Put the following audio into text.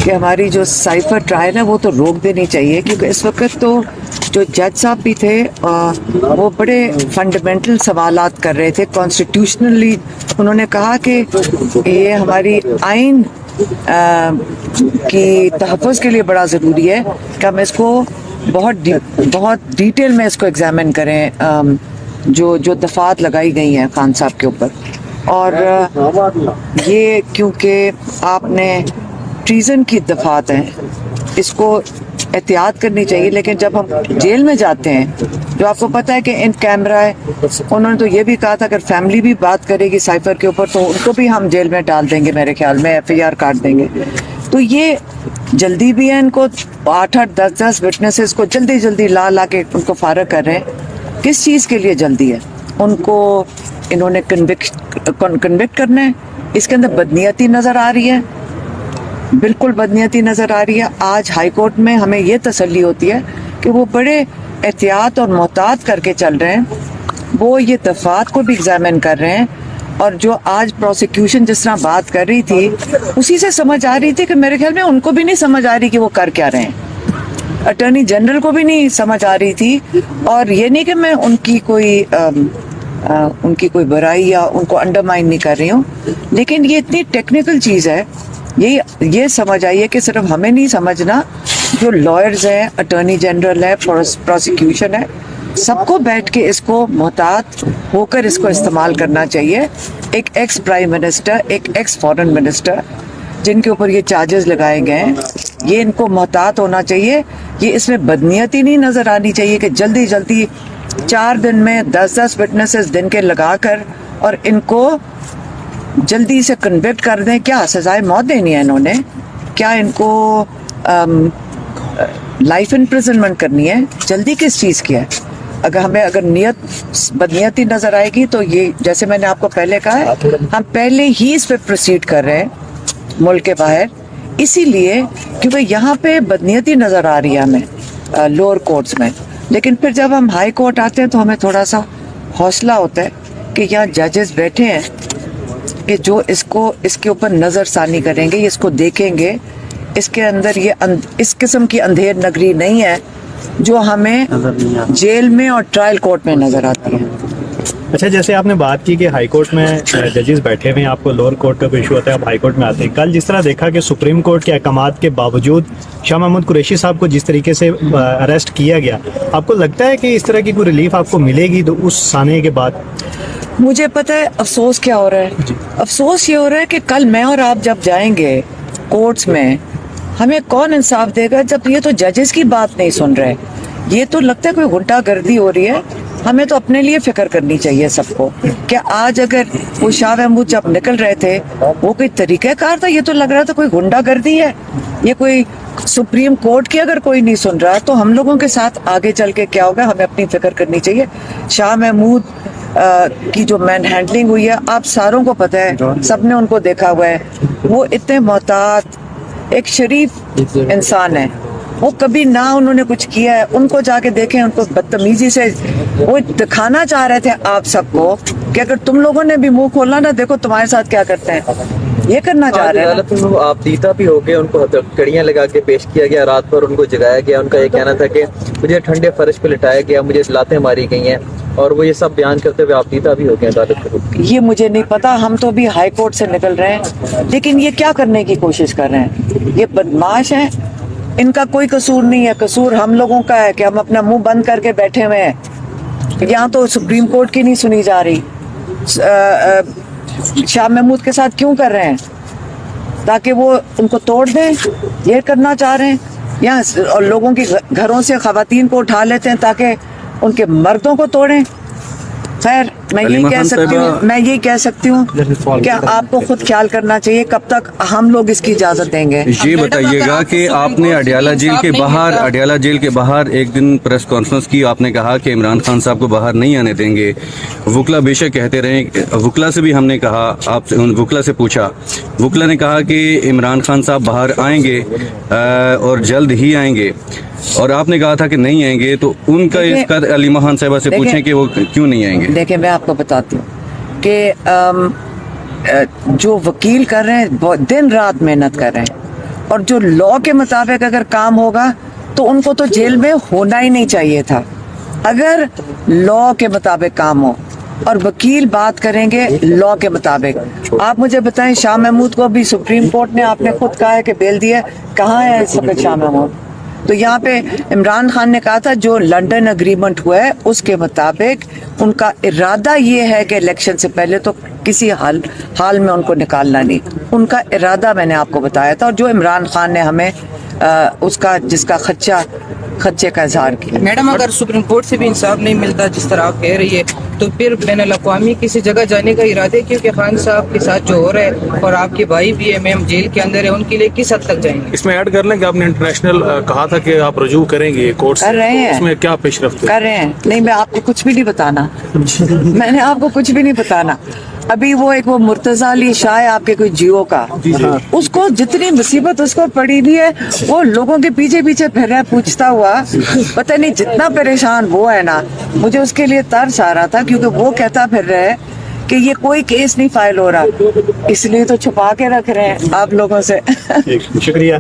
کہ ہماری جو سائفر ٹرائل ہے وہ تو روک دینی چاہیے، کیونکہ اس وقت تو جو جج صاحب بھی تھے وہ بڑے فنڈامنٹل سوالات کر رہے تھے کانسٹیٹیوشنلی. انہوں نے کہا کہ یہ ہماری آئین کی تحفظ کے لیے بڑا ضروری ہے کہ ہم اس کو بہت ڈیٹیل میں اس کو ایگزامن کریں، جو دفعات لگائی گئی ہیں خان صاحب کے اوپر. اور یہ کیونکہ آپ نے ٹریزن کی دفعات ہیں، اس کو احتیاط کرنی چاہیے. لیکن جب ہم جیل میں جاتے ہیں، جو آپ کو پتہ ہے کہ ان کیمرہ ہے، انہوں نے تو یہ بھی کہا تھا اگر فیملی بھی بات کرے گی سائفر کے اوپر تو ان کو بھی ہم جیل میں ڈال دیں گے، میرے خیال میں FIR کاٹ دیں گے. تو یہ جلدی بھی ہے، ان کو 8-8 10-10 وٹنسز کو جلدی لا کے ان کو فارغ کر رہے ہیں. کس چیز کے لیے جلدی ہے؟ ان کو انہوں نے کنوکٹ کرنا ہے. اس کے اندر بدنیتی نظر آ رہی ہے، بالکل بدنیتی نظر آ رہی ہے. آج ہائی کورٹ میں ہمیں یہ تسلی ہوتی ہے کہ وہ بڑے احتیاط اور محتاط کر کے چل رہے ہیں، وہ یہ دفعات کو بھی ایگزامن کر رہے ہیں. اور جو آج پروسیکیوشن جس طرح بات کر رہی تھی اسی سے سمجھ آ رہی تھی کہ میرے خیال میں ان کو بھی نہیں سمجھ آ رہی کہ وہ کر کیا رہے ہیں. اٹارنی جنرل کو بھی نہیں سمجھ آ رہی تھی. اور یہ نہیں کہ میں ان کی کوئی برائی یا ان کو انڈرمائن نہیں کر رہی ہوں، لیکن یہ اتنی ٹیکنیکل چیز ہے، یہ سمجھ آئیے کہ صرف ہمیں نہیں سمجھنا، جو لائرز ہیں، اٹارنی جنرل ہے، پروسیکیوشن ہے، سب کو بیٹھ کے اس کو محتاط ہو کر اس کو استعمال کرنا چاہیے. ایک ایکس پرائم منسٹر، ایک ایکس فارن منسٹر جن کے اوپر یہ چارجز لگائے گئے ہیں، یہ ان کو محتاط ہونا چاہیے. یہ اس میں بدنیتی نہیں نظر آنی چاہیے کہ جلدی 4 دن میں 10 وٹنسز دن کے لگا کر اور ان کو جلدی سے کنوکٹ کر دیں. کیا سزائے موت دینی ہے انہوں نے؟ کیا ان کو لائف امپریزنمنٹ کرنی ہے؟ جلدی کس چیز کی ہے؟ اگر نیت بدنیتی نظر آئے گی تو یہ جیسے میں نے آپ کو پہلے کہا ہے، ہم پہلے ہی اس پہ پروسیڈ کر رہے ہیں ملک کے باہر، اسی لیے کیونکہ یہاں پہ بدنیتی نظر آ رہی ہے ہمیں لوور کورٹس میں. لیکن پھر جب ہم ہائی کورٹ آتے ہیں تو ہمیں تھوڑا سا حوصلہ ہوتا ہے کہ یہاں ججز بیٹھے ہیں کہ جو اس کے اوپر نظر ثانی کریں گے، اس کو دیکھیں گے. اس کے اندر اس قسم کی اندھیر نگری نہیں ہے جو ہمیں جیل میں اور ٹرائل کورٹ میں نظر آتی ہے. اچھا، جیسے آپ نے بات کی کہ ہائی کورٹ میں ججز بیٹھے ہوئے ہیں، آپ کو لوور کورٹ کا کوئی ایشو ہوتا ہے، آپ ہائی کورٹ میں آتے ہیں. کل جس طرح دیکھا کہ سپریم کورٹ کے احکامات کے باوجود شاہ محمود قریشی صاحب کو جس طریقے سے اریسٹ کیا گیا، آپ کو لگتا ہے کہ اس طرح کی کوئی ریلیف آپ کو ملے گی تو اس سانے کے بعد؟ مجھے پتہ ہے افسوس کیا ہو رہا ہے. افسوس یہ ہو رہا ہے کہ کل میں اور آپ جب جائیں گے کورٹس میں، ہمیں کون انصاف دے گا جب یہ تو ججز کی بات نہیں سن رہے؟ یہ تو لگتا ہے کوئی غنڈہ گردی ہو رہی ہے. ہمیں تو اپنے لیے فکر کرنی چاہیے سب کو کہ آج اگر وہ شاہ محمود جب نکل رہے تھے وہ کوئی طریقہ کار تھا؟ یہ تو لگ رہا تھا کوئی غنڈہ گردی ہے. یہ کوئی سپریم کورٹ کی اگر کوئی نہیں سن رہا تو ہم لوگوں کے ساتھ آگے چل کے کیا ہوگا؟ ہمیں اپنی فکر کرنی چاہیے. شاہ محمود کی جو مین ہینڈلنگ ہوئی ہے، آپ ساروں کو پتہ ہے، سب نے ان کو دیکھا ہوا ہے. وہ اتنے محتاط، ایک شریف انسان ہے. وہ کبھی نہ انہوں نے کچھ کیا ہے. ان کو جا کے دیکھیں، ان کو بدتمیزی سے وہ دکھانا چاہ رہے تھے آپ سب کو کہ اگر تم لوگوں نے بھی منہ کھولنا نا، دیکھو تمہارے ساتھ کیا کرتے ہیں. یہ کرنا چاہ رہے ہیں. آپ دیتا بھی ہو گئے، ان کو کڑیاں لگا کے پیش کیا گیا، رات بھر ان کو جگایا گیا. ان کا یہ کہنا تھا کہ مجھے ٹھنڈے فرش پہ لٹایا گیا، مجھے لاتیں ماری گئی ہیں، اور وہ یہ سب بیان کرتے ہوئے آپ دیتا بھی ہو گئے عدالت کو. یہ مجھے نہیں پتا، ہم تو بھی ہائی کورٹ سے نکل رہے ہیں. لیکن یہ کیا کرنے کی کوشش کر رہے ہیں؟ یہ بدماش ہیں. ان کا کوئی قصور نہیں ہے، قصور ہم لوگوں کا ہے کہ ہم اپنا منہ بند کر کے بیٹھے ہوئے ہیں. یہاں تو سپریم کورٹ کی نہیں سنی جا رہی. شاہ محمود کے ساتھ کیوں کر رہے ہیں؟ تاکہ وہ ان کو توڑ دیں. یہ کرنا چاہ رہے ہیں. یہاں لوگوں کی گھروں سے خواتین کو اٹھا لیتے ہیں تاکہ ان کے مردوں کو توڑیں. خیر میں یہ کہہ سکتی ہوں کہ آپ کو خود خیال کرنا چاہیے کب تک ہم لوگ اس کی اجازت دیں گے. یہ بتائیے گا کہ آپ نے اڈیالہ جیل کے باہر ایک دن پریس کانفرنس کی، آپ نے کہا کہ عمران خان صاحب کو باہر نہیں آنے دیں گے. وکلا بے شک کہتے رہے، وکلا سے بھی ہم نے کہا، آپ وکلا سے پوچھا، وکلا نے کہا کہ عمران خان صاحب باہر آئیں گے اور جلد ہی آئیں گے، اور آپ نے کہا تھا کہ نہیں آئیں گے. تو ان کا اس کا علیمہ خان صاحبہ سے پوچھیں کہ وہ کیوں نہیں آئیں گے. دیکھیں میں آپ کو بتاتی ہوں کہ جو وکیل کر رہے ہیں دن رات محنت کر رہے ہیں. اور جو لا کے مطابق اگر کام ہوگا تو ان کو تو جیل میں ہونا ہی نہیں چاہیے تھا. اگر لا کے مطابق کام ہو اور وکیل بات کریں گے لا کے مطابق. آپ مجھے بتائیں شاہ محمود کو بھی سپریم کورٹ نے آپ نے خود کہا ہے کہ بیل دی ہے, کہاں ہے اس وقت شاہ محمود؟ تو یہاں پہ عمران خان نے کہا تھا جو لنڈن اگریمنٹ ہوا ہے اس کے مطابق ان کا ارادہ یہ ہے کہ الیکشن سے پہلے تو کسی حال میں ان کو نکالنا نہیں. ان کا ارادہ میں نے آپ کو بتایا تھا, اور جو عمران خان نے ہمیں اس کا جس کا خدشے کا اظہار کیا. میڈم اگر سپریم کورٹ سے بھی انصاف نہیں ملتا جس طرح آپ کہہ رہی ہے تو پھر بین الاقوامی کسی جگہ جانے کا ارادہ ہے؟ کیونکہ خان صاحب کے ساتھ جو ہو رہا ہے اور آپ کے بھائی بھی میم جیل کے اندر ہے, ان کے لیے کس حد تک جائیں گے؟ اس میں ایڈ کر لیں کہ آپ نے انٹرنیشنل کہا تھا کہ آپ رجوع کریں گے کورٹ سے, کر رہے ہیں, اس میں کیا پیش رفت کر رہے ہیں. نہیں میں آپ کو کچھ بھی نہیں بتانا, میں نے آپ کو کچھ بھی نہیں بتانا. ابھی وہ مرتضیٰ علی شاہ ہے آپ کے کوئی جیو کا, اس کو جتنی مصیبت اس کو پڑی ہوئی ہے وہ لوگوں کے پیچھے پیچھے پھر رہا ہے پوچھتا ہوا, پتہ نہیں جتنا پریشان وہ ہے نا, مجھے اس کے لیے ترس آ رہا تھا کیونکہ وہ کہتا پھر رہا ہے کہ یہ کوئی کیس نہیں فائل ہو رہا, اس لیے تو چھپا کے رکھ رہے ہیں آپ لوگوں سے. شکریہ.